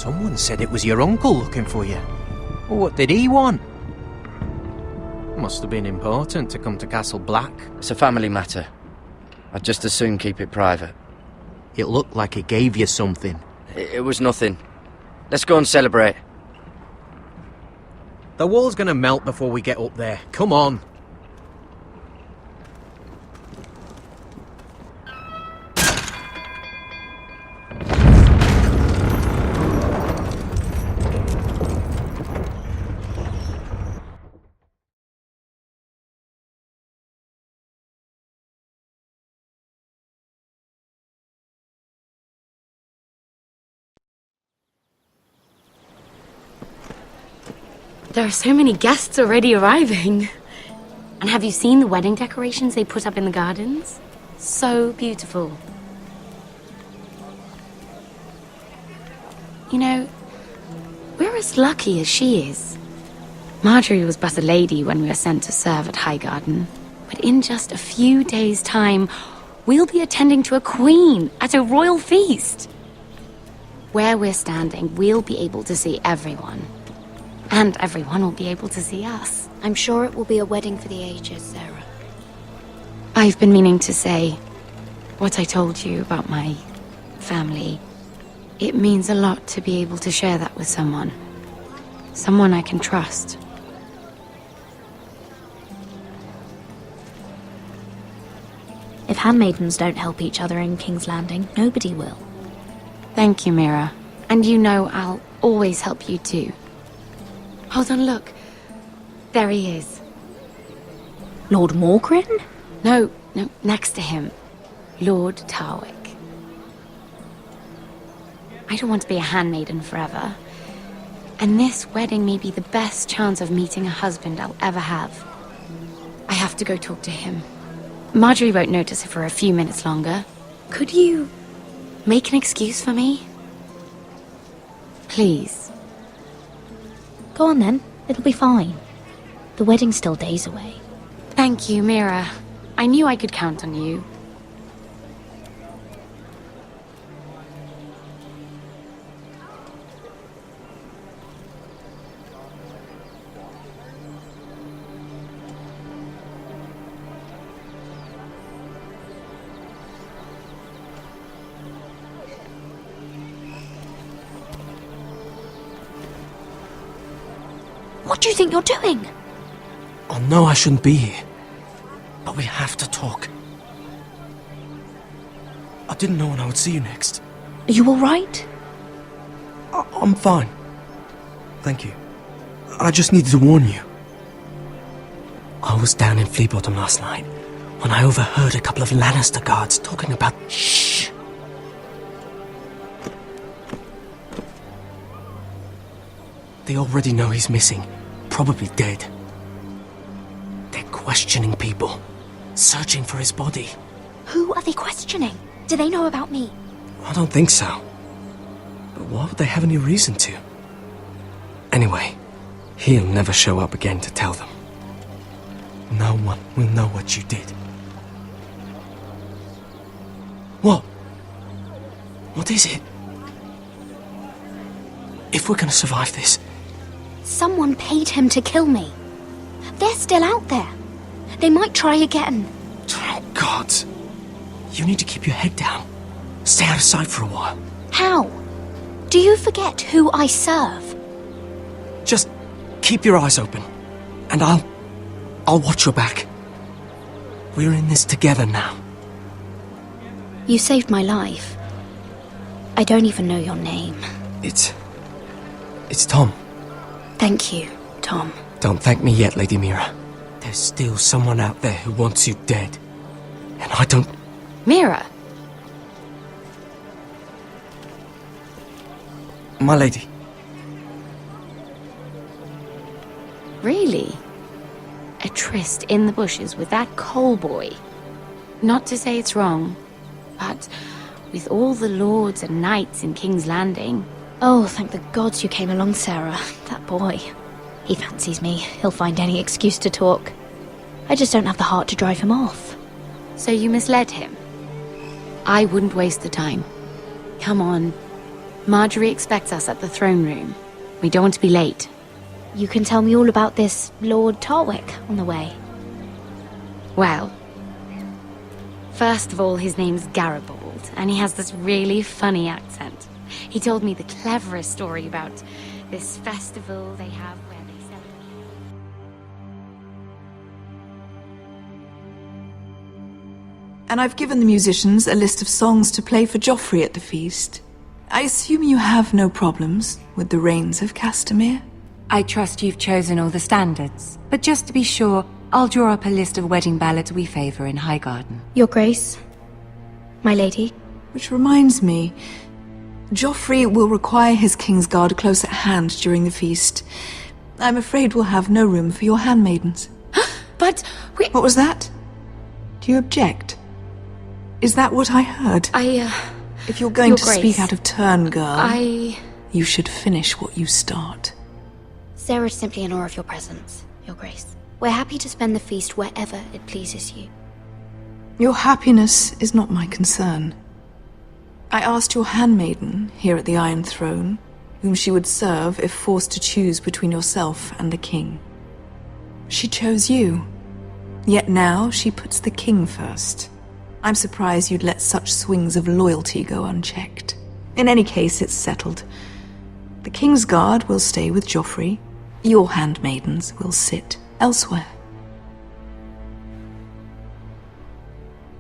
Someone said it was your uncle looking for you. What did he want? Must have been important to come to Castle Black. It's a family matter. I'd just as soon keep it private. It looked like he gave you something. It was nothing. Let's go and celebrate. The wall's gonna melt before we get up there. Come on. There are so many guests already arriving. And have you seen the wedding decorations they put up in the gardens? So beautiful. You know, we're as lucky as she is. Marjorie was but a lady when we were sent to serve at Highgarden. But in just a few days' time, we'll be attending to a queen at a royal feast. Where we're standing, we'll be able to see everyone. And everyone will be able to see us. I'm sure it will be a wedding for the ages, Sarah. I've been meaning to say what I told you about my family. It means a lot to be able to share that with someone. Someone I can trust. If handmaidens don't help each other in King's Landing, nobody will. Thank you, Mira. And you know I'll always help you too. Hold on, look. There he is. Lord Morgrin? No, next to him. Lord Tarwick. I don't want to be a handmaiden forever. And this wedding may be the best chance of meeting a husband I'll ever have. I have to go talk to him. Marjorie won't notice it for a few minutes longer. Could you make an excuse for me? Please. Go on then. It'll be fine. The wedding's still days away. Thank you, Mira. I knew I could count on you. What do you think you're doing? I know I shouldn't be here, but we have to talk. I didn't know when I would see you next. Are you alright? I'm fine. Thank you. I just needed to warn you. I was down in Fleabottom last night when I overheard a couple of Lannister guards talking about... Shh! They already know he's missing, probably dead. They're questioning people, searching for his body. Who are they questioning? Do they know about me? I don't think so. But why would they have any reason to? Anyway, he'll never show up again to tell them. No one will know what you did. What? What is it? If we're gonna survive this... Someone paid him to kill me. They're still out there. They might try again. Oh, God. You need to keep your head down. Stay out of sight for a while. How? Do you forget who I serve? Just keep your eyes open. And I'll watch your back. We're in this together now. You saved my life. I don't even know your name. It's Tom. Thank you, Tom. Don't thank me yet, Lady Mira. There's still someone out there who wants you dead. And I don't... Mira! My lady. Really? A tryst in the bushes with that coal boy? Not to say it's wrong, but with all the lords and knights in King's Landing... Oh, thank the gods you came along, Sarah. That boy. He fancies me. He'll find any excuse to talk. I just don't have the heart to drive him off. So you misled him? I wouldn't waste the time. Come on. Marjorie expects us at the throne room. We don't want to be late. You can tell me all about this Lord Tarwick on the way. Well, first of all, his name's Garibald, and he has this really funny accent. He told me the cleverest story about this festival they have where they celebrate. And I've given the musicians a list of songs to play for Joffrey at the feast. I assume you have no problems with the Rains of Castamere? I trust you've chosen all the standards, but just to be sure, I'll draw up a list of wedding ballads we favor in Highgarden. Your Grace, my lady. Which reminds me, Joffrey will require his Kingsguard close at hand during the feast. I'm afraid we'll have no room for your handmaidens. But we... What was that? Do you object? Is that what I heard? If you're going Your to Grace, speak out of turn, girl, you should finish what you start. Sarah's simply in awe of your presence, Your Grace. We're happy to spend the feast wherever it pleases you. Your happiness is not my concern. I asked your handmaiden here at the Iron Throne whom she would serve if forced to choose between yourself and the king. She chose you. Yet now she puts the king first. I'm surprised you'd let such swings of loyalty go unchecked. In any case, it's settled. The Kingsguard will stay with Joffrey. Your handmaidens will sit elsewhere.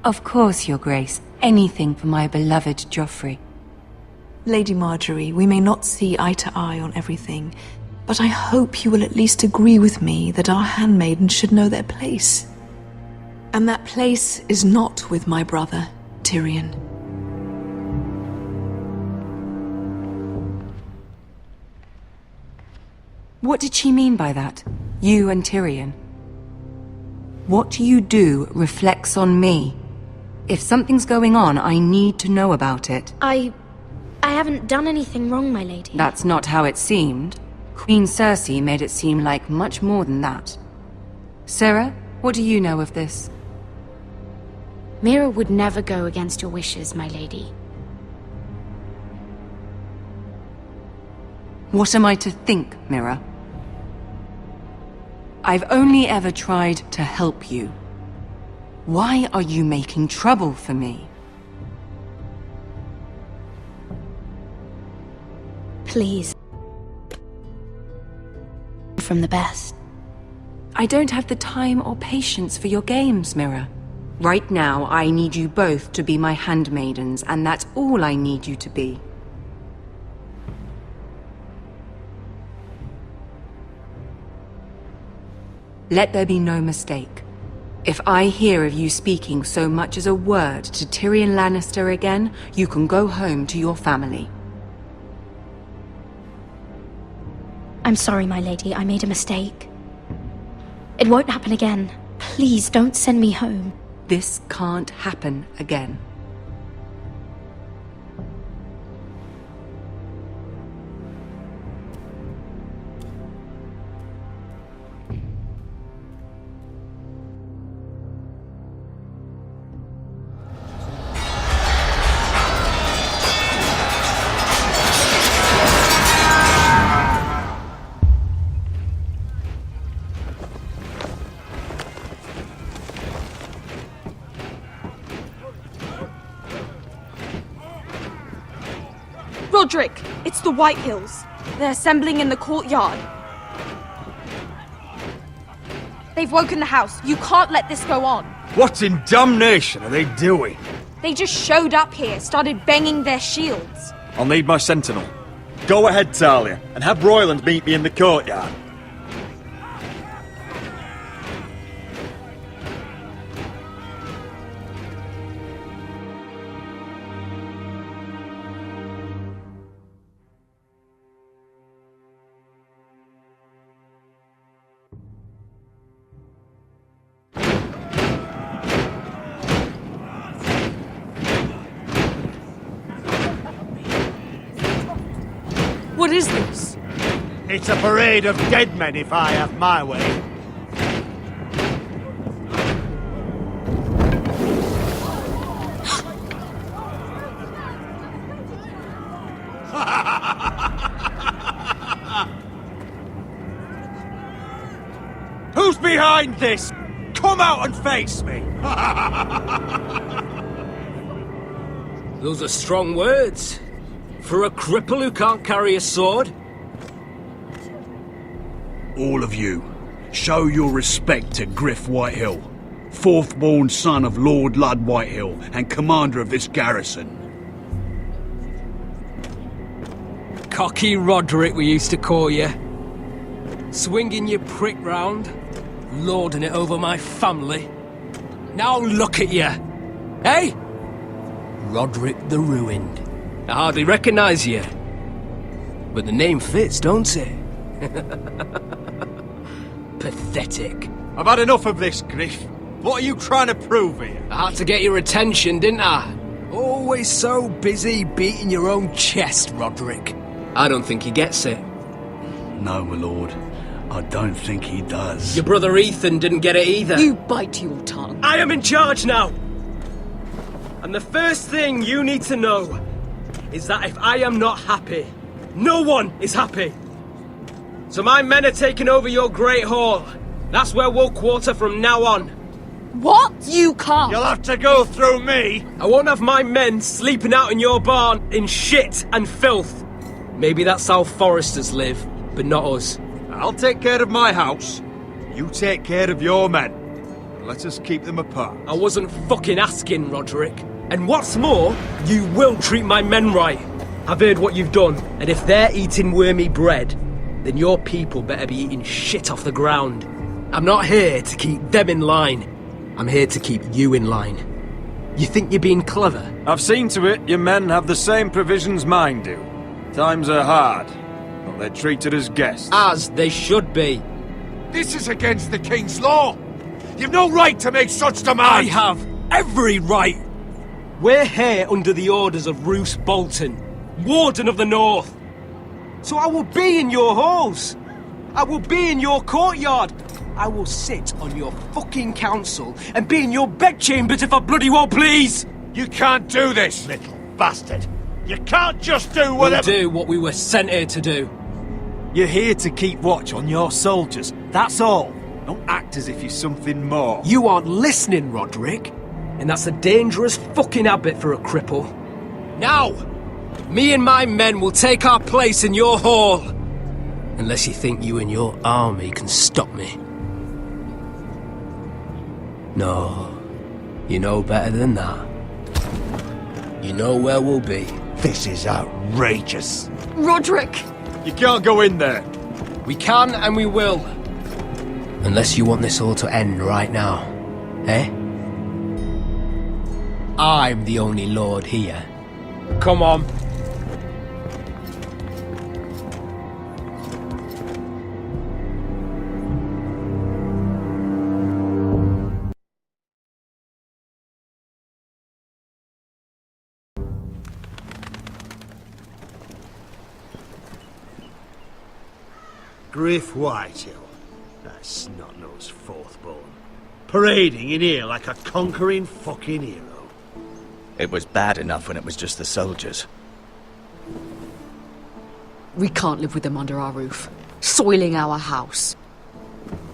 Of course, Your Grace. Anything for my beloved Joffrey. Lady Marjorie, we may not see eye to eye on everything, but I hope you will at least agree with me that our handmaidens should know their place. And that place is not with my brother, Tyrion. What did she mean by that? You and Tyrion? What you do reflects on me. If something's going on, I need to know about it. I haven't done anything wrong, my lady. That's not how it seemed. Queen Cersei made it seem like much more than that. Sarah, what do you know of this? Mira would never go against your wishes, my lady. What am I to think, Mira? I've only ever tried to help you. Why are you making trouble for me? Please. From the best. I don't have the time or patience for your games, Mira. Right now, I need you both to be my handmaidens, and that's all I need you to be. Let there be no mistake. If I hear of you speaking so much as a word to Tyrion Lannister again, you can go home to your family. I'm sorry, my lady. I made a mistake. It won't happen again. Please don't send me home. This can't happen again. Roderick, it's the Whitehills. They're assembling in the courtyard. They've woken the house. You can't let this go on. What in damnation are they doing? They just showed up here, started banging their shields. I'll need my sentinel. Go ahead, Talia, and have Royland meet me in the courtyard. What is this? It's a parade of dead men if I have my way. behind this? Come out and face me! Those are strong words. For a cripple who can't carry a sword? All of you, show your respect to Griff Whitehill, fourth-born son of Lord Ludd Whitehill and commander of this garrison. Cocky Roderick, we used to call you. Swinging your prick round, lording it over my family. Now look at you! Hey? Roderick the Ruined. I hardly recognise you. But the name fits, don't it? Pathetic. I've had enough of this, Griff. What are you trying to prove here? I had to get your attention, didn't I? Always so busy beating your own chest, Roderick. I don't think he gets it. No, my lord. I don't think he does. Your brother Ethan didn't get it either. You bite your tongue. I am in charge now! And the first thing you need to know is that if I am not happy, no one is happy. So my men are taking over your Great Hall. That's where we'll quarter from now on. What? You can't. You'll have to go through me. I won't have my men sleeping out in your barn in shit and filth. Maybe that's how foresters live, but not us. I'll take care of my house. You take care of your men. Let us keep them apart. I wasn't fucking asking, Roderick. And what's more, you will treat my men right. I've heard what you've done, and if they're eating wormy bread, then your people better be eating shit off the ground. I'm not here to keep them in line. I'm here to keep you in line. You think you're being clever? I've seen to it your men have the same provisions mine do. Times are hard, but they're treated as guests. As they should be. This is against the King's law. You've no right to make such demands. I have every right. We're here under the orders of Roose Bolton, Warden of the North. So I will be in your halls. I will be in your courtyard. I will sit on your fucking council and be in your bedchambers if I bloody well please. You can't do this, little bastard. You can't just do whatever— We'll do what we were sent here to do. You're here to keep watch on your soldiers, that's all. Don't act as if you're something more. You aren't listening, Roderick. And that's a dangerous fucking habit for a cripple. Now, me and my men will take our place in your hall. Unless you think you and your army can stop me. No, you know better than that. You know where we'll be. This is outrageous. Roderick! You can't go in there. We can and we will. Unless you want this all to end right now. Eh? I'm the only lord here. Come on. Griff Whitehill. That snot-nosed fourth-born. Parading in here like a conquering fucking hero. It was bad enough when it was just the soldiers. We can't live with them under our roof, soiling our house.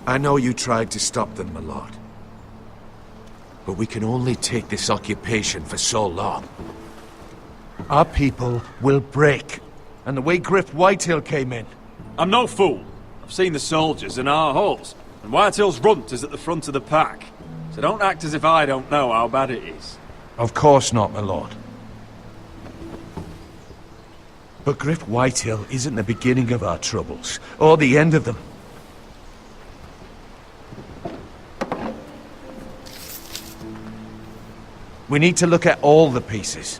I know you tried to stop them, my lord. But we can only take this occupation for so long. Our people will break. And the way Griff Whitehill came in. I'm no fool. I've seen the soldiers in our halls, and Whitehill's runt is at the front of the pack. So don't act as if I don't know how bad it is. Of course not, my lord. But Griff Whitehill isn't the beginning of our troubles, or the end of them. We need to look at all the pieces.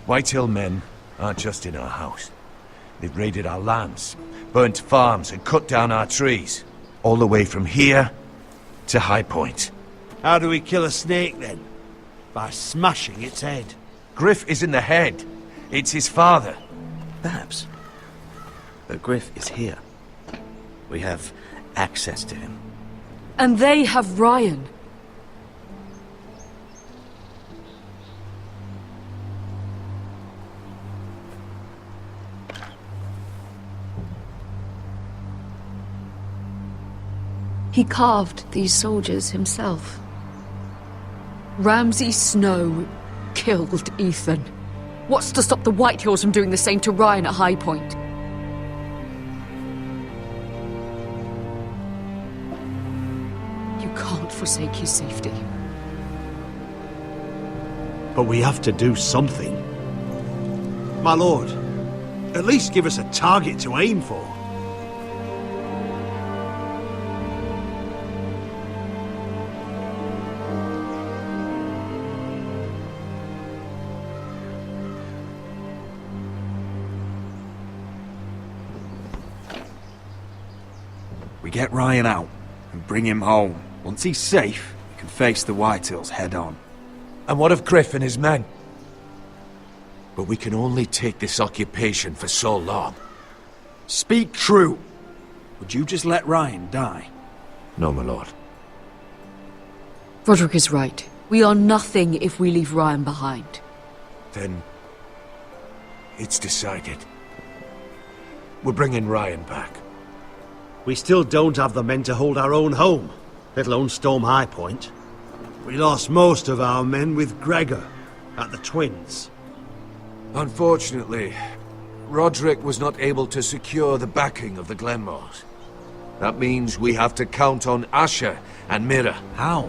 Whitehill men aren't just in our house. They've raided our lands, burnt farms and cut down our trees. All the way from here to High Point. How do we kill a snake then? By smashing its head. Griff isn't the head. It's his father. Perhaps. But Griff is here. We have access to him. And they have Ryan. He carved these soldiers himself. Ramsay Snow killed Ethan. What's to stop the Whitehills from doing the same to Ryan at High Point? You can't forsake his safety. But we have to do something. My lord, at least give us a target to aim for. We get Ryan out and bring him home. Once he's safe, we can face the Whitehills head on. And what of Griff and his men? But we can only take this occupation for so long. Speak true. Would you just let Ryan die? No, my lord. Roderick is right. We are nothing if we leave Ryan behind. Then it's decided. We're bringing Ryan back. We still don't have the men to hold our own home, let alone storm High Point. We lost most of our men with Gregor at the Twins. Unfortunately, Roderick was not able to secure the backing of the Glenmores. That means we have to count on Asher and Mira. How?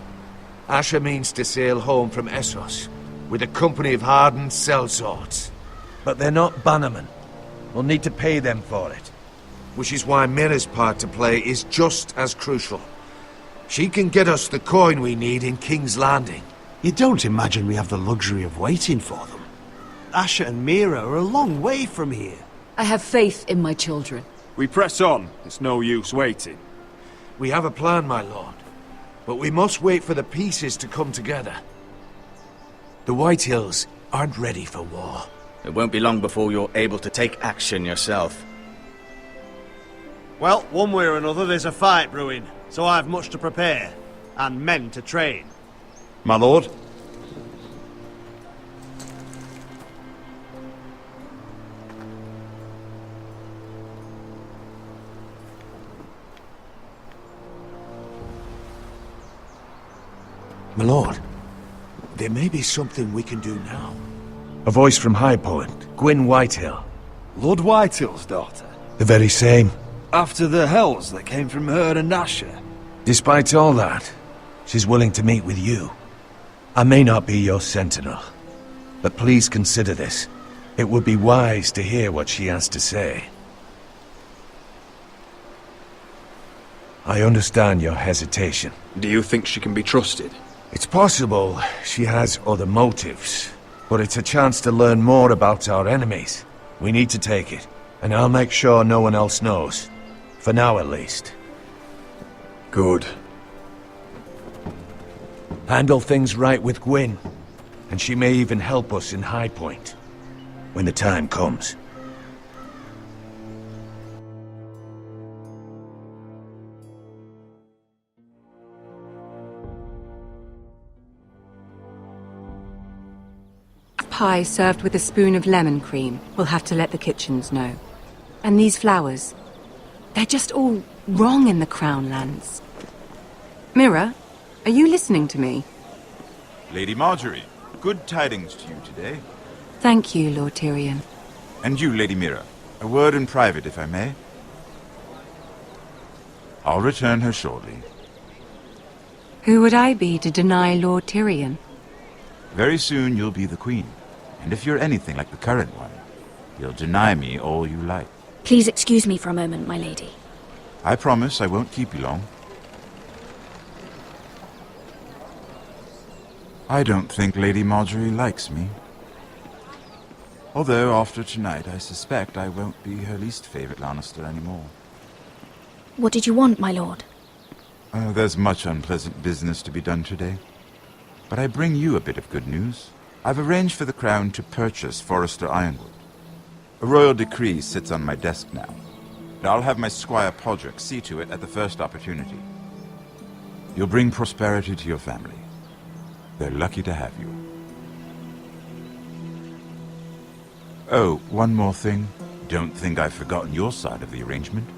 Asher means to sail home from Essos with a company of hardened sellswords. But they're not bannermen. We'll need to pay them for it. Which is why Mira's part to play is just as crucial. She can get us the coin we need in King's Landing. You don't imagine we have the luxury of waiting for them? Asher and Mira are a long way from here. I have faith in my children. We press on. It's no use waiting. We have a plan, my lord. But we must wait for the pieces to come together. The Whitehills aren't ready for war. It won't be long before you're able to take action yourself. Well, one way or another there's a fight brewing, so I've much to prepare, and men to train. My lord? My lord, there may be something we can do now. A voice from High Point. Gwyn Whitehill. Lord Whitehill's daughter? The very same. After the hells that came from her and Asher? Despite all that, she's willing to meet with you. I may not be your sentinel, but please consider this. It would be wise to hear what she has to say. I understand your hesitation. Do you think she can be trusted? It's possible she has other motives, but it's a chance to learn more about our enemies. We need to take it, and I'll make sure no one else knows. For now, at least. Good. Handle things right with Gwyn, and she may even help us in High Point, when the time comes. Pie served with a spoon of lemon cream. We'll have to let the kitchens know. And these flowers, they're just all wrong in the Crown lands. Mira, are you listening to me? Lady Marjorie, good tidings to you today. Thank you, Lord Tyrion. And you, Lady Mira, a word in private, if I may. I'll return her shortly. Who would I be to deny Lord Tyrion? Very soon you'll be the queen. And if you're anything like the current one, you'll deny me all you like. Please excuse me for a moment, my lady. I promise I won't keep you long. I don't think Lady Marjorie likes me. Although after tonight I suspect I won't be her least favorite Lannister anymore. What did you want, my lord? There's much unpleasant business to be done today. But I bring you a bit of good news. I've arranged for the Crown to purchase Forrester Ironwood. A royal decree sits on my desk now. And I'll have my squire Podrick see to it at the first opportunity. You'll bring prosperity to your family. They're lucky to have you. Oh, one more thing. Don't think I've forgotten your side of the arrangement.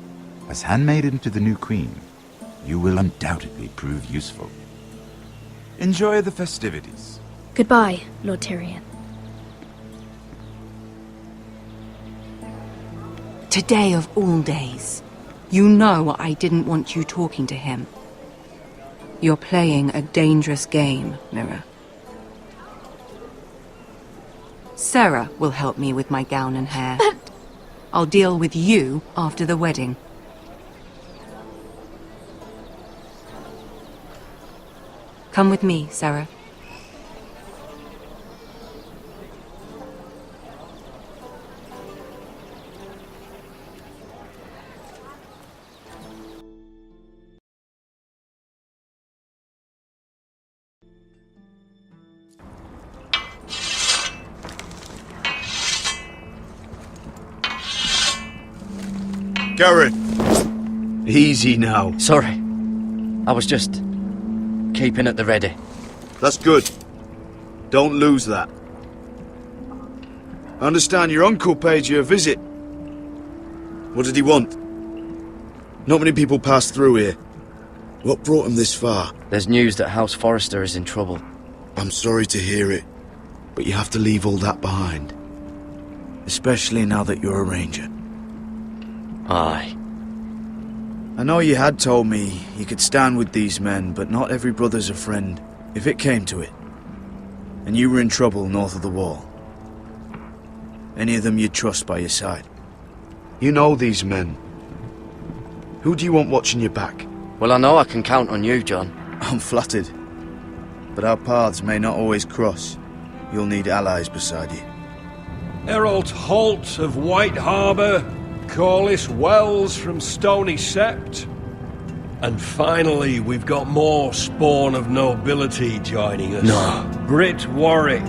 As handmaiden to the new queen, You will undoubtedly prove useful. Enjoy the festivities. Goodbye, Lord Tyrion. Today of all days. You know I didn't want you talking to him. You're playing a dangerous game, Mira. Sarah will help me with my gown and hair. I'll deal with you after the wedding. Come with me, Sarah. Garrett! Easy now. Sorry. I was just keeping at the ready. That's good. Don't lose that. I understand your uncle paid you a visit. What did he want? Not many people pass through here. What brought him this far? There's news that House Forrester is in trouble. I'm sorry to hear it, but you have to leave all that behind. Especially now that you're a ranger. Aye. I know you had told me you could stand with these men, but not every brother's a friend, if it came to it. And you were in trouble north of the wall. Any of them you'd trust by your side. You know these men. Who do you want watching your back? Well, I know I can count on you, John. I'm flattered. But our paths may not always cross. You'll need allies beside you. Errol Holt of White Harbour, Corliss Wells from Stony Sept. And finally, we've got more spawn of nobility joining us. No. Britt Warwick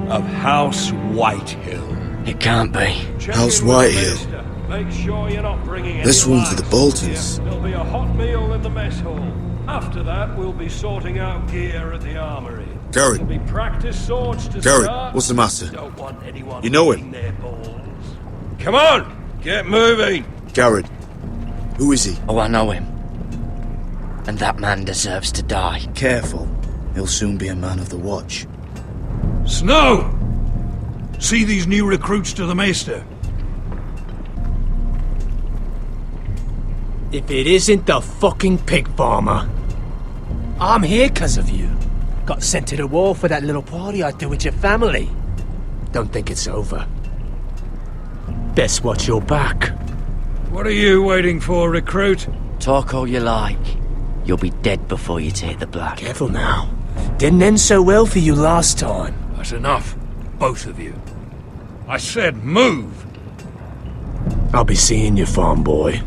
of House Whitehill. It can't be. House Whitehill. Make sure you're not bringing This any one's for the wives Boltons. here. There'll be a hot meal in the mess hall. After that, we'll be sorting out gear at the armory. Garrett. There'll be practice swords to Garrett, start. what's the matter? Don't want anyone You know him? licking their balls. Come on! Get moving! Garrett. Who is he? Oh, I know him. And that man deserves to die. Careful. He'll soon be a man of the watch. Snow! See these new recruits to the Maester? If it isn't the fucking pig farmer. I'm here 'cause of you. Got sent to the war for that little party I do with your family. Don't think it's over. Best watch your back. What are you waiting for, recruit? Talk all you like. You'll be dead before you take the black. Careful now. Didn't end so well for you last time. That's enough, both of you. I said move! I'll be seeing you, farm boy.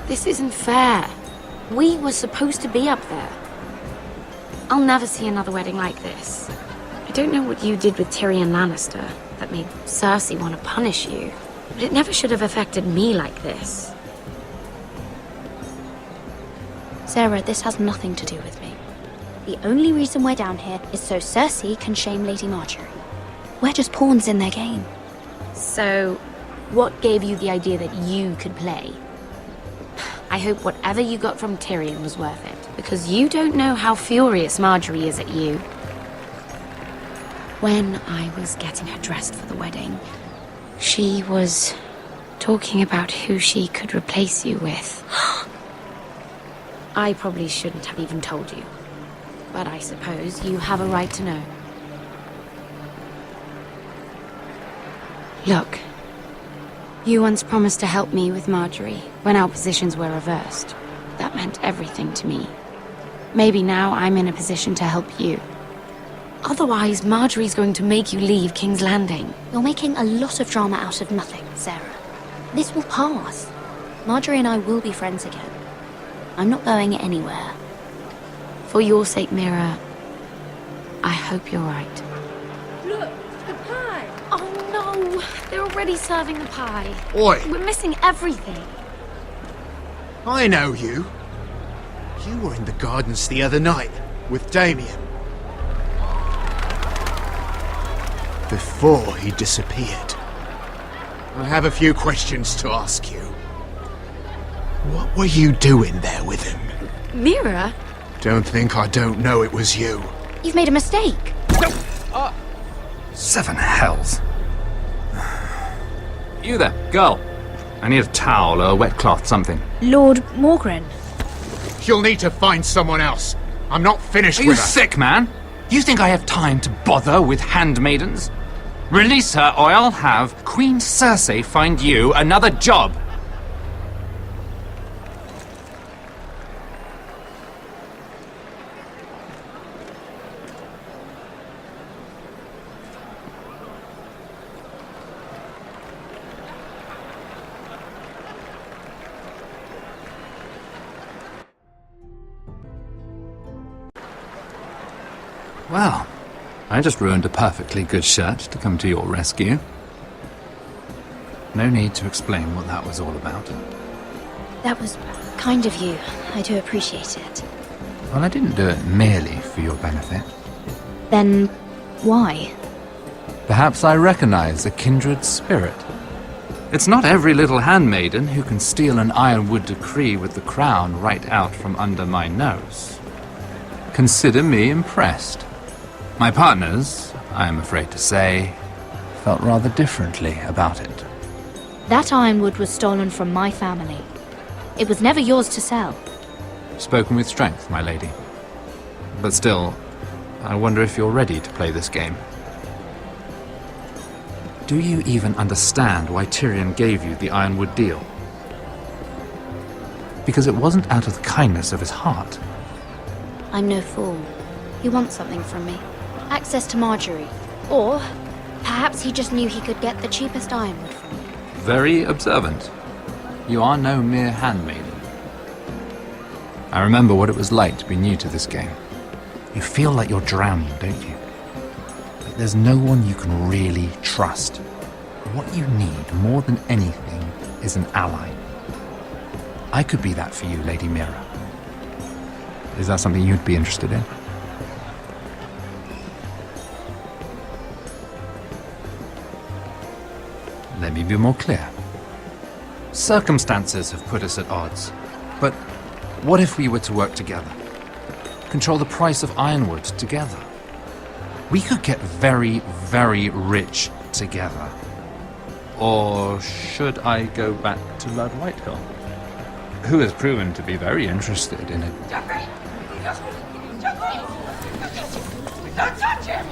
This isn't fair. We were supposed to be up there. I'll never see another wedding like this. I don't know what you did with Tyrion Lannister that made Cersei want to punish you, but it never should have affected me like this. Sarah, this has nothing to do with me. The only reason we're down here is so Cersei can shame Lady Marjorie. We're just pawns in their game. So, what gave you the idea that you could play? I hope whatever you got from Tyrion was worth it, because you don't know how furious Marjorie is at you. When I was getting her dressed for the wedding, she was talking about who she could replace you with. I probably shouldn't have even told you, but I suppose you have a right to know. Look. You once promised to help me with Marjorie when our positions were reversed. That meant everything to me. Maybe now I'm in a position to help you. Otherwise, Marjorie's going to make you leave King's Landing. You're making a lot of drama out of nothing, Sarah. This will pass. Marjorie and I will be friends again. I'm not going anywhere. For your sake, Mira, I hope you're right. Look, the pie! Oh no! They're already serving the pie. Oi! We're missing everything. I know you. You were in the gardens the other night with Damien. Before he disappeared. I have a few questions to ask you. What were you doing there with him? Mira? Don't think I don't know it was you. You've made a mistake. Seven hells. You there, girl. I need a towel or a wet cloth, something. Lord Morgren. You'll need to find someone else. I'm not finished Are you with her. sick, man? You think I have time to bother with handmaidens? Release her, or I'll have Queen Cersei find you another job. Well, I just ruined a perfectly good shirt to come to your rescue. No need to explain what that was all about. That was kind of you. I do appreciate it. Well, I didn't do it merely for your benefit. Then why? Perhaps I recognize a kindred spirit. It's not every little handmaiden who can steal an ironwood decree with the crown right out from under my nose. Consider me impressed. My partners, I am afraid to say, felt rather differently about it. That ironwood was stolen from my family. It was never yours to sell. Spoken with strength, my lady. But still, I wonder if you're ready to play this game. Do you even understand why Tyrion gave you the ironwood deal? Because it wasn't out of the kindness of his heart. I'm no fool. He wants something from me. Access to Marjorie. Or perhaps he just knew he could get the cheapest ironwood from me. Very observant. You are no mere handmaiden. I remember what it was like to be new to this game. You feel like you're drowning, don't you? But there's no one you can really trust. What you need more than anything is an ally. I could be that for you, Lady Mira. Is that something you'd be interested in? Let me be more clear. Circumstances have put us at odds. But what if we were to work together? Control the price of ironwood together? We could get very, very rich together. Or should I go back to Lord Whitehill, who has proven to be very interested in it? Don't touch him!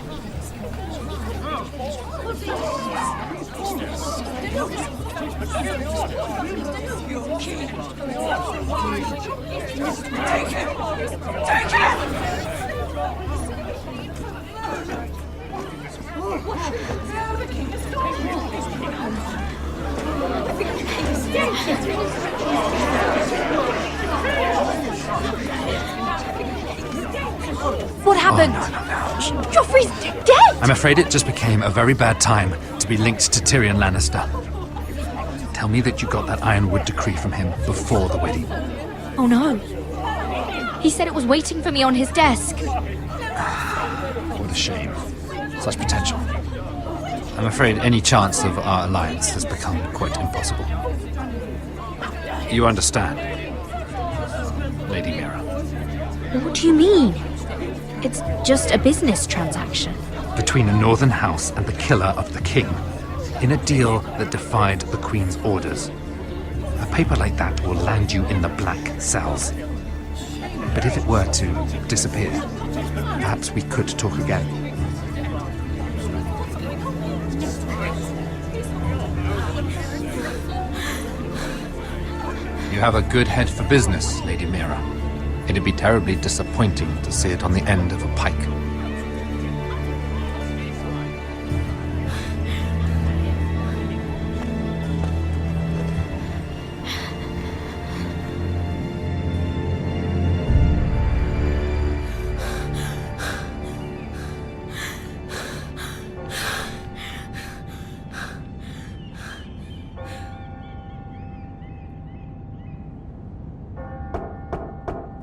Take him! Take him! What happened? Joffrey's dead! I'm afraid it just became a very bad time to be linked to Tyrion Lannister. Tell me that you got that ironwood decree from him before the wedding. Oh no. He said it was waiting for me on his desk. What a shame. Such potential. I'm afraid any chance of our alliance has become quite impossible. You understand, Lady Mira? What do you mean? It's just a business transaction. Between a northern house and the killer of the king, in a deal that defied the Queen's orders. A paper like that will land you in the black cells. But if it were to disappear, perhaps we could talk again. You have a good head for business, Lady Mira. It'd be terribly disappointing to see it on the end of a pike.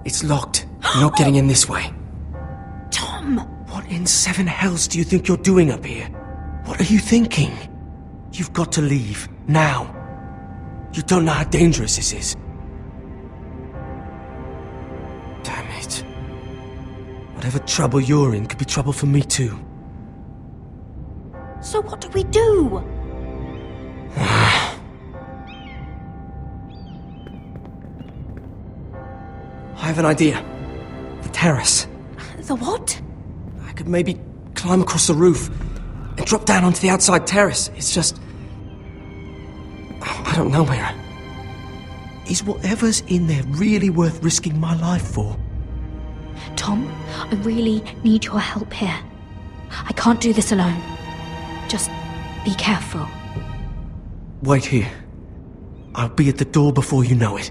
It's locked. You're not getting in this way. Tom! What in seven hells do you think you're doing up here? What are you thinking? You've got to leave. Now. You don't know how dangerous this is. Damn it. Whatever trouble you're in could be trouble for me too. So what do we do? I have an idea. The terrace. The what? I could maybe climb across the roof and drop down onto the outside terrace. It's just... I don't know, Mira. Is whatever's in there really worth risking my life for? Tom, I really need your help here. I can't do this alone. Just be careful. Wait here. I'll be at the door before you know it.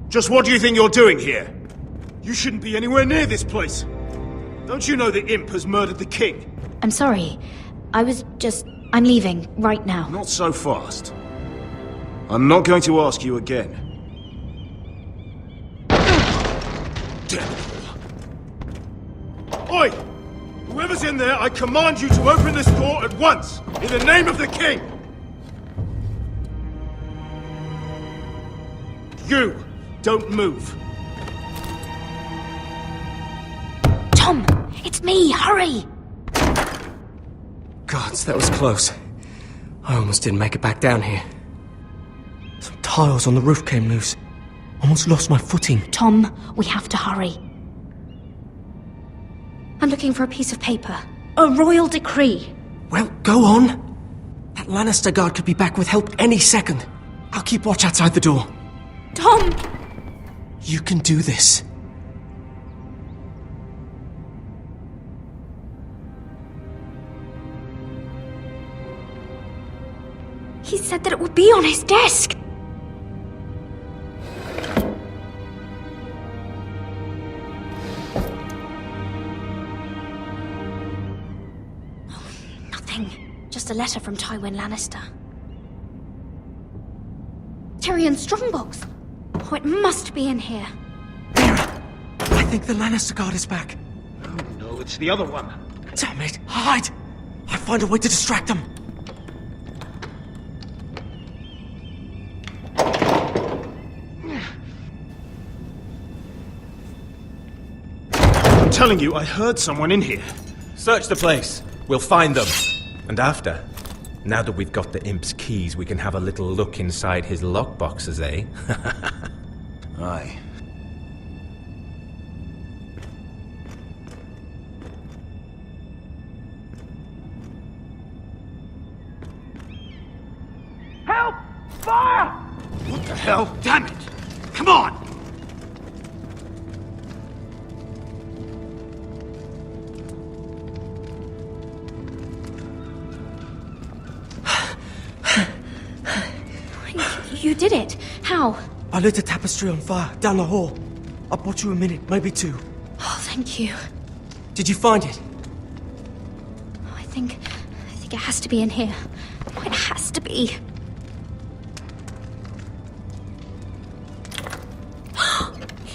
Just what do you think you're doing here? You shouldn't be anywhere near this place. Don't you know the imp has murdered the king? I'm sorry. I'm leaving right now. Not so fast. I'm not going to ask you again. Damn it all. Oi! Whoever's in there, I command you to open this door at once, in the name of the king! You! Don't move. Tom! It's me! Hurry! Gods, that was close. I almost didn't make it back down here. Some tiles on the roof came loose. Almost lost my footing. Tom, we have to hurry. I'm looking for a piece of paper. A royal decree. Well, go on. That Lannister guard could be back with help any second. I'll keep watch outside the door. Tom! You can do this. He said that it would be on his desk. Nothing. Just a letter from Tywin Lannister. Tyrion Strongbox. Oh, it must be in here. I think the Lannister guard is back. No, it's the other one. Damn it! Hide! I'll find a way to distract them. I'm telling you, I heard someone in here. Search the place. We'll find them. And after, now that we've got the imp's keys, we can have a little look inside his lockboxes, eh? Aye. Help! Fire! What the hell? Damn it! Come on! You did it. How? I lit a tapestry on fire down the hall. I bought you a minute, maybe two. Oh, thank you. Did you find it? I think it has to be in here. Oh, it has to be.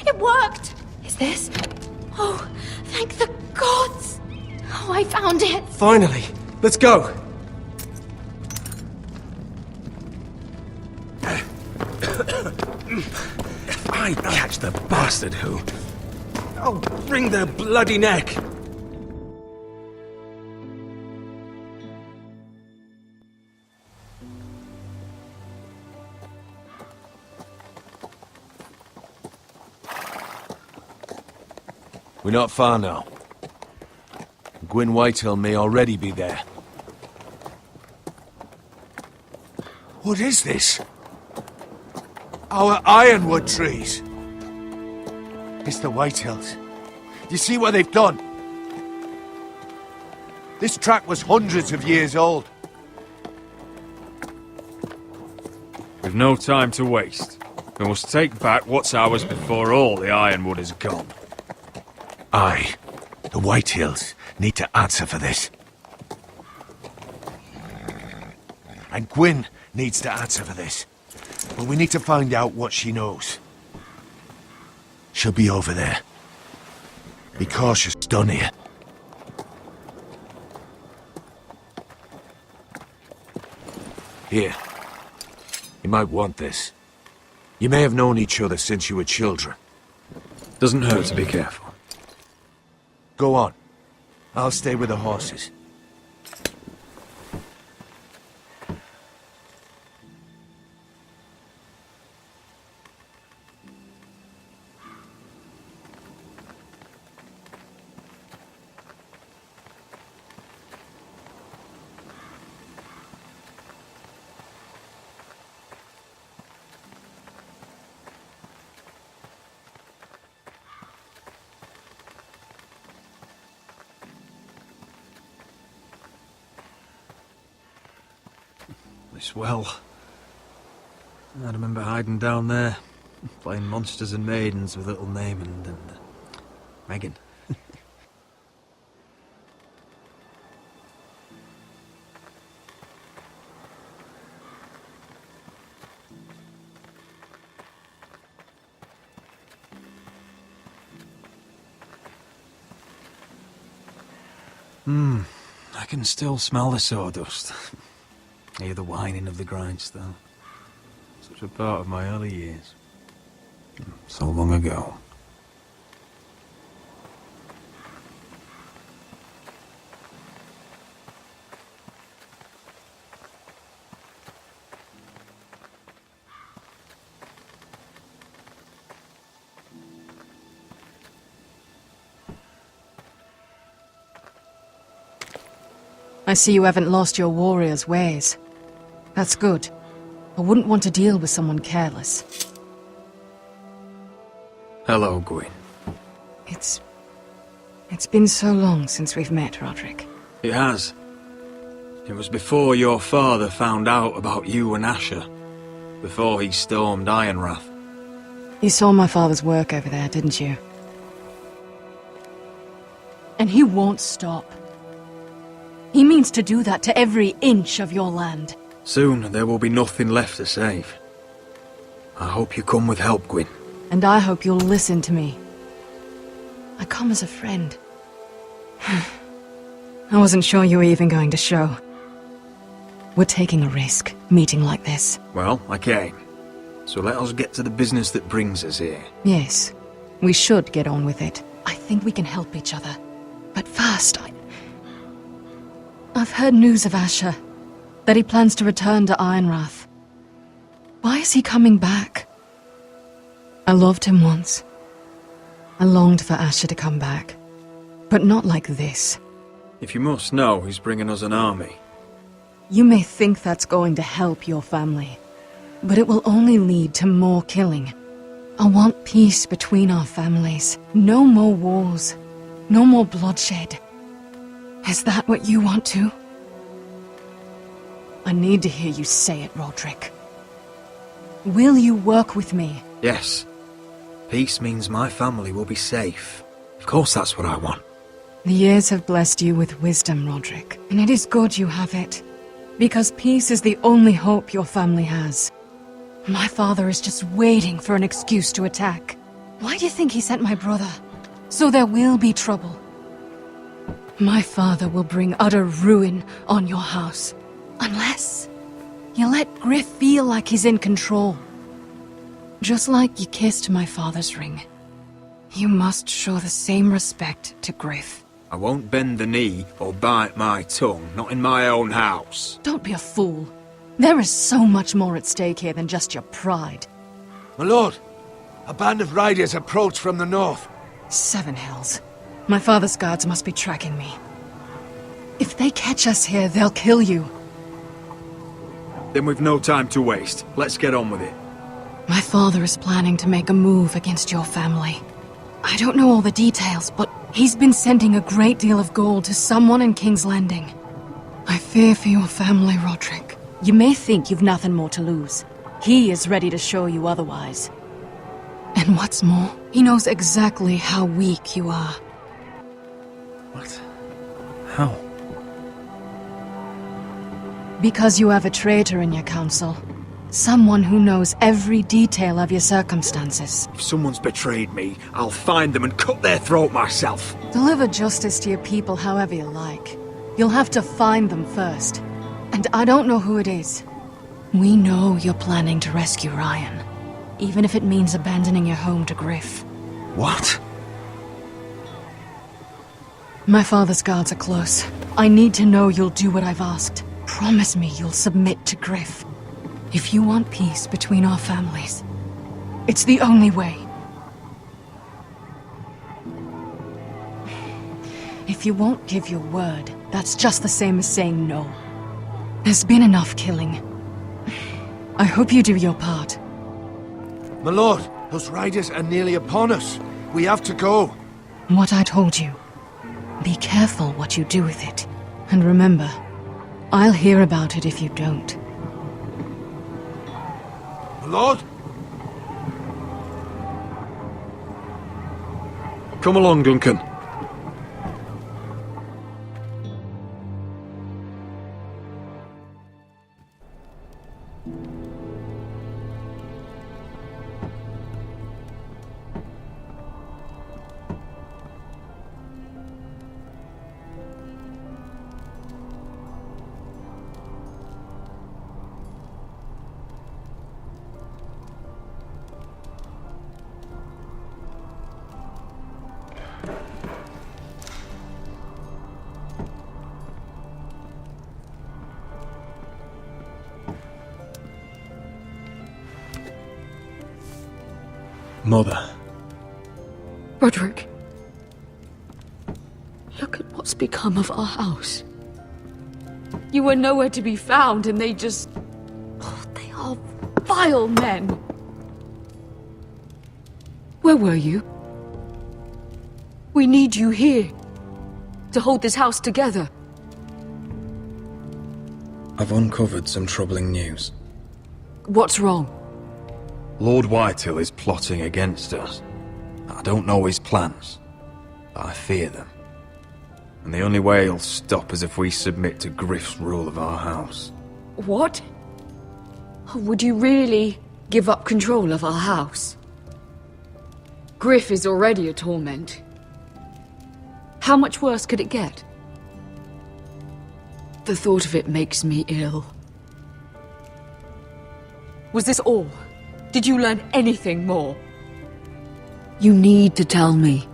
It worked! Is this? Oh, thank the gods! Oh, I found it! Finally! Let's go! If I catch the bastard who... I'll wring their bloody neck! We're not far now. Gwyn Whitehill may already be there. What is this? Our ironwood trees. It's the Whitehills. Do you see what they've done? This track was hundreds of years old. We've no time to waste. We must take back what's ours before all the ironwood is gone. Aye. The Whitehills need to answer for this. And Gwyn needs to answer for this. But we need to find out what she knows. She'll be over there. Be cautious down here. Here. You might want this. You may have known each other since you were children. Doesn't hurt to be careful. Go on. I'll stay with the horses. This well. I remember hiding down there, playing monsters and maidens with little Naaman and Megan. I can still smell the sawdust. Hear the whining of the grindstone. Such a part of my early years. So long ago. I see you haven't lost your warrior's ways. That's good. I wouldn't want to deal with someone careless. Hello, Gwyn. It's been so long since we've met, Roderick. It has. It was before your father found out about you and Asher. Before he stormed Ironrath. You saw my father's work over there, didn't you? And he won't stop. He means to do that to every inch of your land. Soon there will be nothing left to save. I hope you come with help, Gwyn. And I hope you'll listen to me. I come as a friend. I wasn't sure you were even going to show. We're taking a risk, meeting like this. Well, I came. So let us get to the business that brings us here. Yes, we should get on with it. I think we can help each other. But first, I've heard news of Asher. That he plans to return to Ironrath. Why is he coming back? I loved him once. I longed for Asher to come back. But not like this. If you must know, he's bringing us an army. You may think that's going to help your family. But it will only lead to more killing. I want peace between our families. No more wars. No more bloodshed. Is that what you want too? I need to hear you say it, Roderick. Will you work with me? Yes. Peace means my family will be safe. Of course that's what I want. The years have blessed you with wisdom, Roderick. And it is good you have it. Because peace is the only hope your family has. My father is just waiting for an excuse to attack. Why do you think he sent my brother? So there will be trouble. My father will bring utter ruin on your house. Unless you let Griff feel like he's in control. Just like you kissed my father's ring. You must show the same respect to Griff. I won't bend the knee or bite my tongue, not in my own house. Don't be a fool. There is so much more at stake here than just your pride. My lord, a band of riders approach from the north. 7 Hells. My father's guards must be tracking me. If they catch us here, they'll kill you. Then we've no time to waste. Let's get on with it. My father is planning to make a move against your family. I don't know all the details, but he's been sending a great deal of gold to someone in King's Landing. I fear for your family, Roderick. You may think you've nothing more to lose. He is ready to show you otherwise. And what's more, he knows exactly how weak you are. What? How? Because you have a traitor in your council. Someone who knows every detail of your circumstances. If someone's betrayed me, I'll find them and cut their throat myself. Deliver justice to your people however you like. You'll have to find them first. And I don't know who it is. We know you're planning to rescue Ryan. Even if it means abandoning your home to Griff. What? My father's guards are close. I need to know you'll do what I've asked. Promise me you'll submit to Griff. If you want peace between our families, it's the only way. If you won't give your word, that's just the same as saying no. There's been enough killing. I hope you do your part. My lord, those riders are nearly upon us. We have to go. What I told you. Be careful what you do with it. And remember, I'll hear about it if you don't. My lord? Come along, Duncan. Mother. Roderick. Look at what's become of our house. You were nowhere to be found, and they just... Oh, they are vile men. Where were you? We need you here. To hold this house together. I've uncovered some troubling news. What's wrong? Lord Whitehill is plotting against us. I don't know his plans, but I fear them. And the only way he'll stop is if we submit to Griff's rule of our house. What? Would you really give up control of our house? Griff is already a torment. How much worse could it get? The thought of it makes me ill. Was this all? Did you learn anything more? You need to tell me.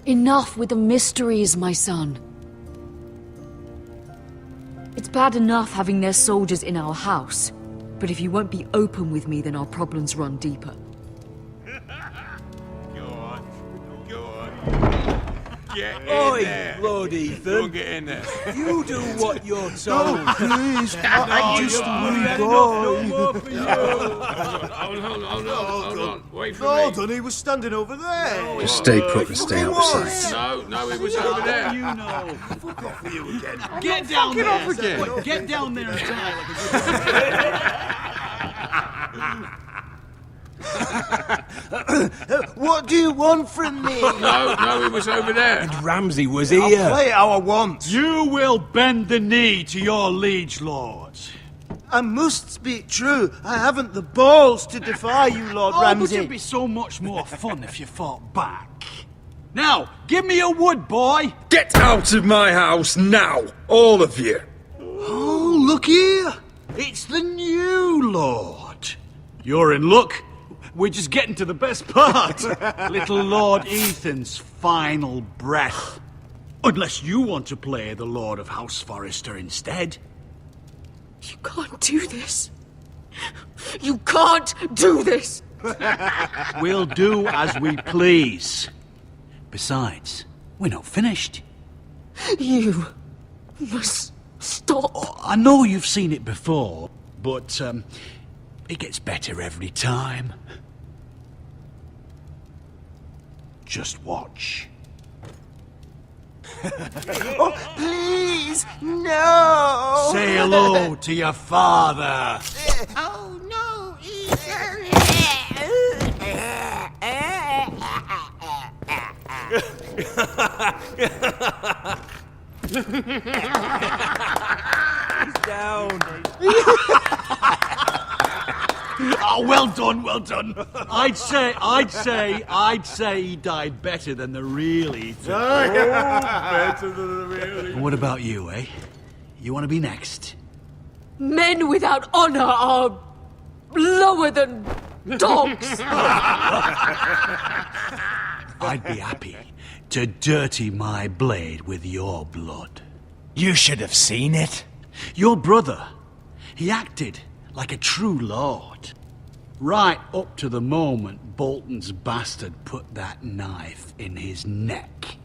Enough with the mysteries, my son. It's bad enough having their soldiers in our house, but if you won't be open with me, then our problems run deeper. Get in Oi, there. Lord Ethan. Don't get in there. You do what you're told. No, please. I just want to go. Hold on. Wait for me. Hold on, he was standing over there. Just stay put and stay out of sight. No, he was over there. You know. Fuck off with you again. Get down there. Off again. Get down there and What do you want from me? No, he was over there. And Ramsay was here. I'll play how I want. You will bend the knee to your liege lords. I must speak true. I haven't the balls to defy you, Lord Ramsay. But it'd be so much more fun if you fought back. Now, give me a wood, boy. Get out of my house now, all of you. Oh, look here. It's the new lord. You're in luck. We're just getting to the best part. Little Lord Ethan's final breath. Unless you want to play the Lord of House Forrester instead. You can't do this. You can't do this. We'll do as we please. Besides, we're not finished. You must stop. Oh, I know you've seen it before, but it gets better every time. Just watch. Oh, please, no! Say hello to your father. Oh, no, Ethan! done, well done. I'd say he died better than the real Ethan. Better than the real And what about you, eh? You want to be next? Men without honor are lower than dogs. I'd be happy to dirty my blade with your blood. You should have seen it. Your brother, he acted like a true lord. Right up to the moment Bolton's bastard put that knife in his neck.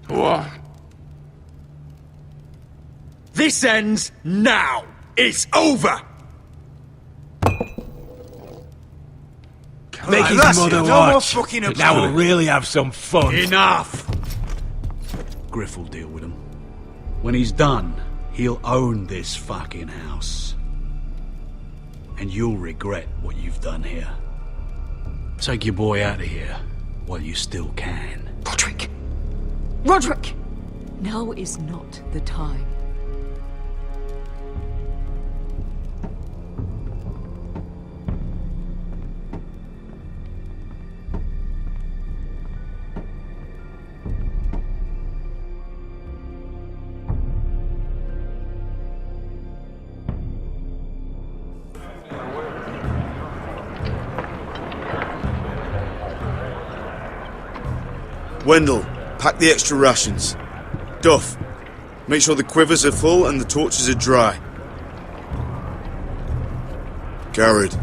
What? This ends now. It's over. Make his that's mother it. No more watch. fucking up. Now we'll really have some fun. Enough! Griff will deal with him. When he's done, he'll own this fucking house. And you'll regret what you've done here. Take your boy out of here while you still can. Roderick! Roderick! Now is not the time. Wendell, pack the extra rations. Duff, make sure the quivers are full and the torches are dry. Garrett.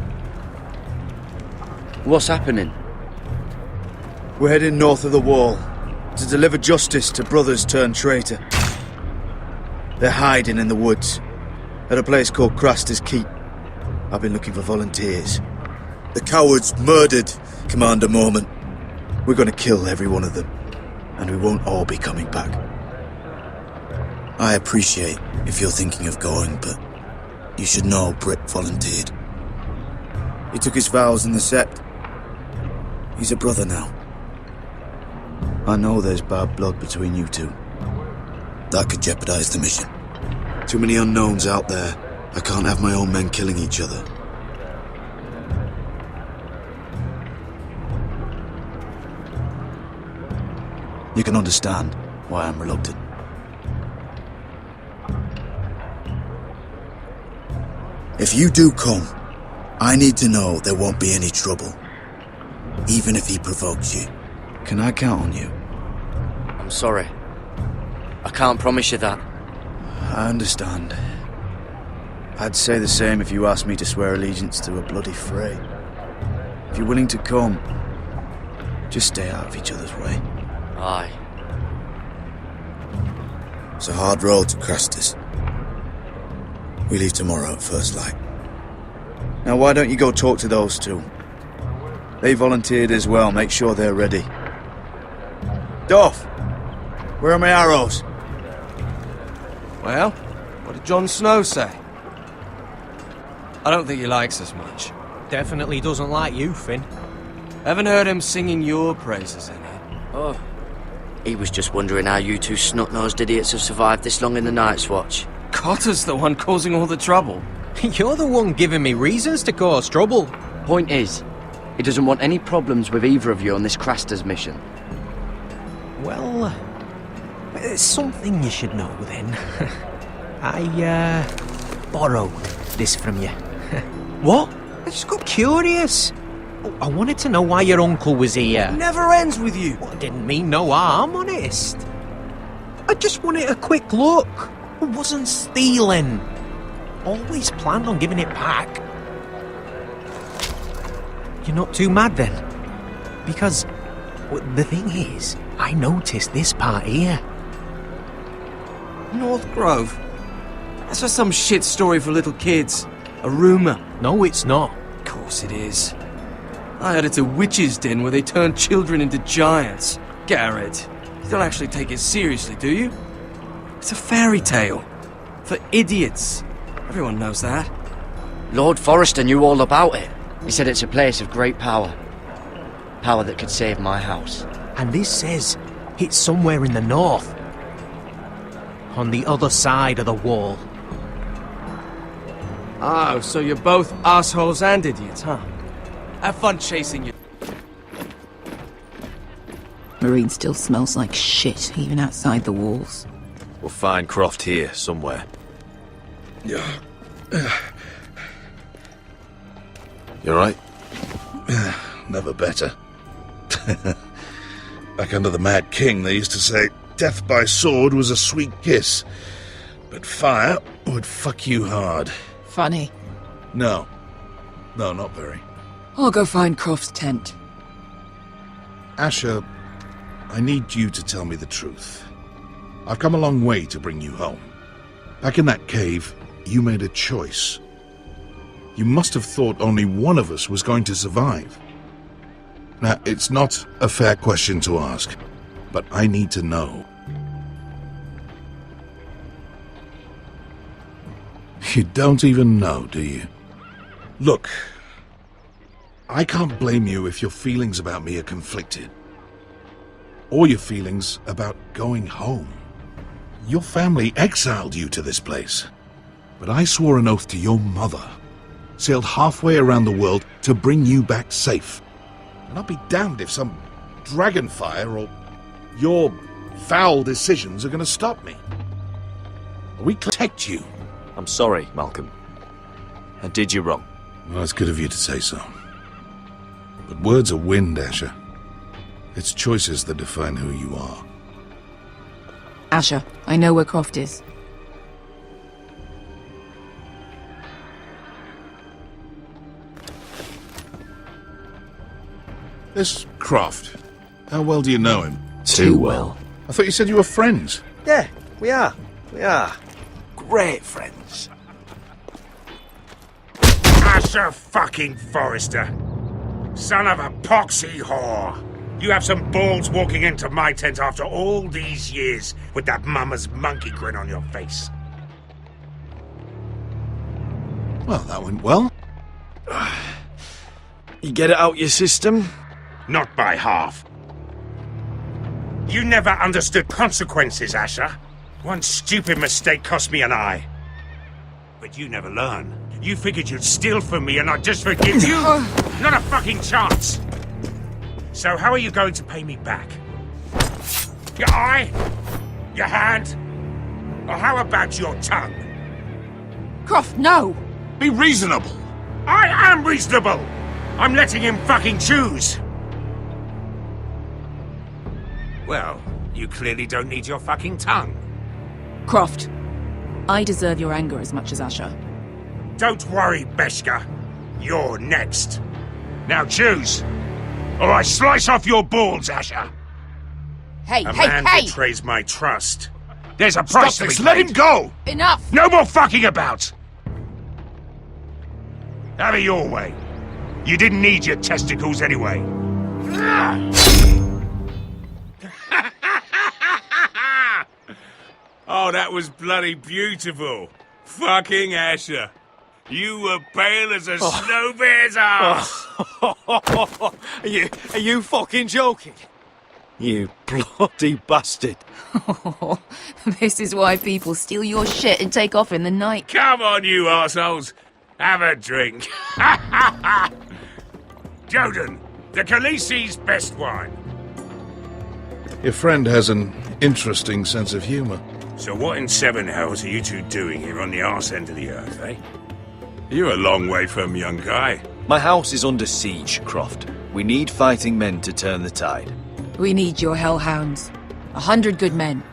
What's happening? We're heading north of the wall to deliver justice to brothers turned traitor. They're hiding in the woods at a place called Craster's Keep. I've been looking for volunteers. The cowards murdered Commander Mormont. We're going to kill every one of them, and we won't all be coming back. I appreciate if you're thinking of going, but you should know Britt volunteered. He took his vows in the Sept. He's a brother now. I know there's bad blood between you two. That could jeopardize the mission. Too many unknowns out there. I can't have my own men killing each other. You can understand why I'm reluctant. If you do come, I need to know there won't be any trouble. Even if he provokes you. Can I count on you? I'm sorry. I can't promise you that. I understand. I'd say the same if you asked me to swear allegiance to a bloody fray. If you're willing to come, just stay out of each other's way. Aye. It's a hard road to Craster's. We leave tomorrow at first light. Now why don't you go talk to those two? They volunteered as well, make sure they're ready. Duff! Where are my arrows? Well, what did Jon Snow say? I don't think he likes us much. Definitely doesn't like you, Finn. Haven't heard him singing your praises any. Oh. He was just wondering how you two snot-nosed idiots have survived this long in the Night's Watch. Cotter's the one causing all the trouble. You're the one giving me reasons to cause trouble. Point is, he doesn't want any problems with either of you on this Craster's mission. Well, there's something you should know then. I, borrowed this from you. What? I just got curious. I wanted to know why your uncle was here. Never ends with you. Well, I didn't mean no harm, honest. I just wanted a quick look. I wasn't stealing. Always planned on giving it back. You're not too mad then? Because the thing is, I noticed this part here. North Grove? That's just some shit story for little kids. A rumour. No, it's not. Of course it is. I heard it's a witch's den where they turn children into giants. Garrett, you don't actually take it seriously, do you? It's a fairy tale. For idiots. Everyone knows that. Lord Forrester knew all about it. He said it's a place of great power. Power that could save my house. And this says it's somewhere in the north. On the other side of the wall. Oh, so you're both assholes and idiots, huh? Have fun chasing you. Marine still smells like shit, even outside the walls. We'll find Croft here, somewhere. Yeah. You alright? Never better. Back under the Mad King, they used to say death by sword was a sweet kiss, but fire would fuck you hard. Funny. No. No, not very. I'll go find Croft's tent. Asher, I need you to tell me the truth. I've come a long way to bring you home. Back in that cave, you made a choice. You must have thought only one of us was going to survive. Now, it's not a fair question to ask, but I need to know. You don't even know, do you? Look, I can't blame you if your feelings about me are conflicted. Or your feelings about going home. Your family exiled you to this place. But I swore an oath to your mother, sailed halfway around the world to bring you back safe. And I'll be damned if some dragonfire or your foul decisions are going to stop me. We protect you. I'm sorry, Malcolm. I did you wrong. Well, it's good of you to say so. But words are wind, Asher. It's choices that define who you are. Asher, I know where Croft is. This Croft, how well do you know him? Too well. I thought you said you were friends. Yeah, we are. We are. Great friends. Asher fucking Forrester. Son of a poxy whore. You have some balls walking into my tent after all these years with that mama's monkey grin on your face. Well, that went well. You get it out your system? Not by half. You never understood consequences, Asher. One stupid mistake cost me an eye. But you never learn. You figured you'd steal from me and I'd just forgive you? Not a fucking chance! So how are you going to pay me back? Your eye? Your hand? Or how about your tongue? Croft, no! Be reasonable! I am reasonable! I'm letting him fucking choose! Well, you clearly don't need your fucking tongue. Croft, I deserve your anger as much as Asher. Don't worry, Beshka. You're next. Now choose, or I slice off your balls, Asher. Hey, A man betrays my trust. There's a price to be paid. Let him go! Enough! No more fucking about! Have it your way. You didn't need your testicles anyway. Oh, that was bloody beautiful. Fucking Asher. You were pale as a snow bear's ass. Are you fucking joking? You bloody bastard. This is why people steal your shit and take off in the night. Come on, you arseholes. Have a drink. Joden, the Khaleesi's best wine. Your friend has an interesting sense of humor. So what in seven hells are you two doing here on the arse end of the earth, eh? You're a long way from, young guy. My house is under siege, Croft. We need fighting men to turn the tide. We need your hellhounds. 100 good men.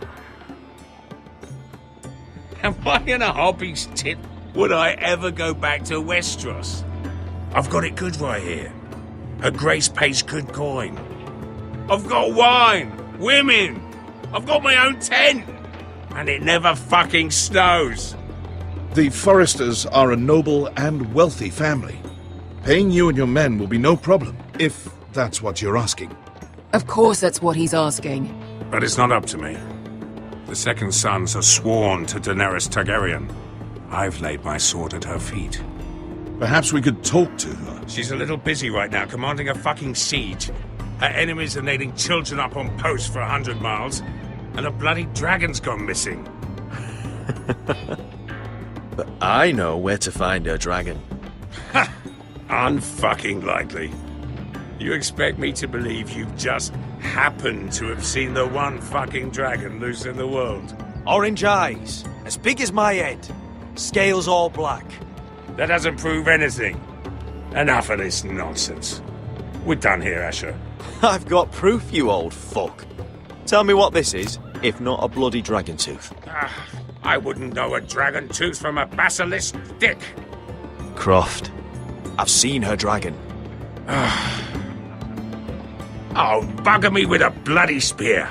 Am I in a hobby's tit? Would I ever go back to Westeros? I've got it good right here. Her Grace pays good coin. I've got wine, women. I've got my own tent. And it never fucking snows. The Forresters are a noble and wealthy family. Paying you and your men will be no problem, if that's what you're asking. Of course that's what he's asking. But it's not up to me. The second sons are sworn to Daenerys Targaryen. I've laid my sword at her feet. Perhaps we could talk to her. She's a little busy right now commanding a fucking siege. Her enemies are nailing children up on posts for 100 miles, and a bloody dragon's gone missing. But I know where to find a dragon. Ha! Unfucking likely. You expect me to believe you've just happened to have seen the one fucking dragon loose in the world? Orange eyes, as big as my head. Scales all black. That doesn't prove anything. Enough of this nonsense. We're done here, Asher. I've got proof, you old fuck. Tell me what this is, if not a bloody dragon tooth. I wouldn't know a dragon tooth from a basilisk dick. Croft, I've seen her dragon. Oh, bugger me with a bloody spear.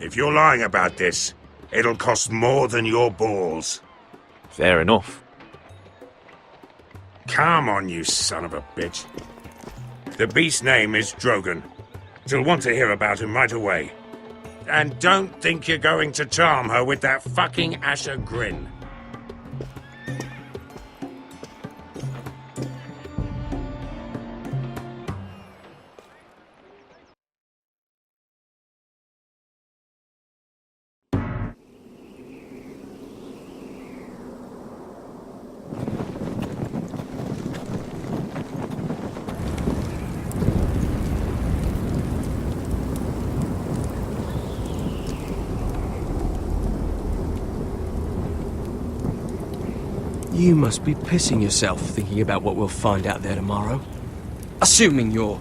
If you're lying about this, it'll cost more than your balls. Fair enough. Come on, you son of a bitch. The beast's name is Drogon. She'll want to hear about him right away. And don't think you're going to charm her with that fucking Asher grin. You must be pissing yourself thinking about what we'll find out there tomorrow. Assuming you're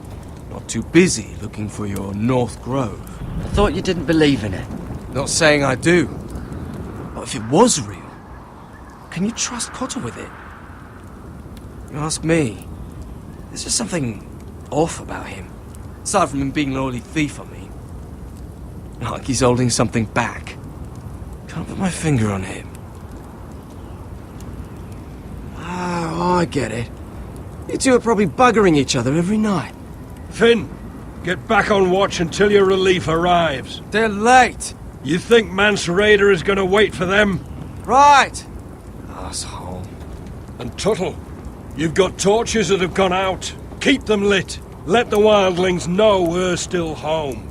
not too busy looking for your North Grove. I thought you didn't believe in it. Not saying I do. But if it was real, can you trust Cotter with it? You ask me, there's just something off about him. Aside from him being an oily thief, I mean. Like he's holding something back. Can't put my finger on him. Oh, I get it. You two are probably buggering each other every night. Finn, get back on watch until your relief arrives. They're late. You think Mance Rayder is going to wait for them? Right. Asshole. And Tuttle, you've got torches that have gone out. Keep them lit. Let the wildlings know we're still home.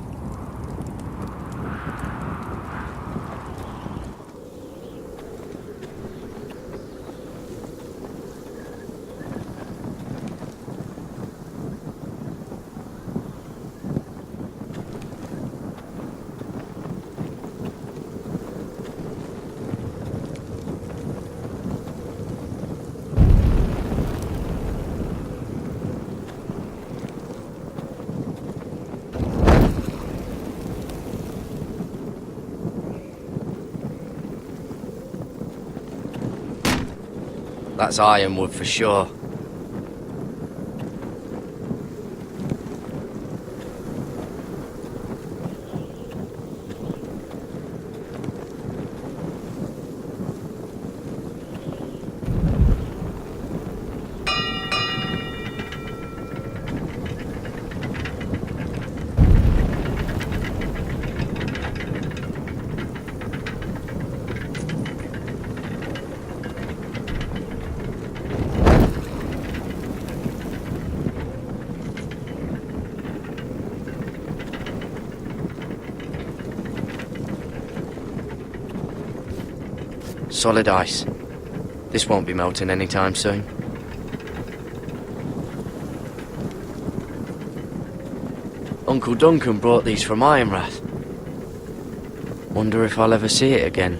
That's ironwood for sure. Solid ice. This won't be melting anytime soon. Uncle Duncan brought these from Ironrath. Wonder if I'll ever see it again.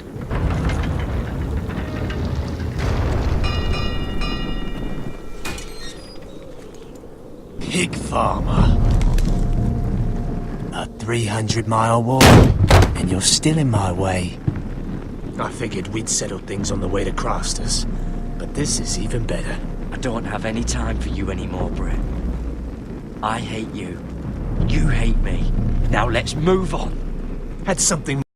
Pig farmer. A 300-mile walk, and you're still in my way. I figured we'd settled things on the way to Crasters, but this is even better. I don't have any time for you anymore, Brett. I hate you. You hate me. Now let's move on. Had something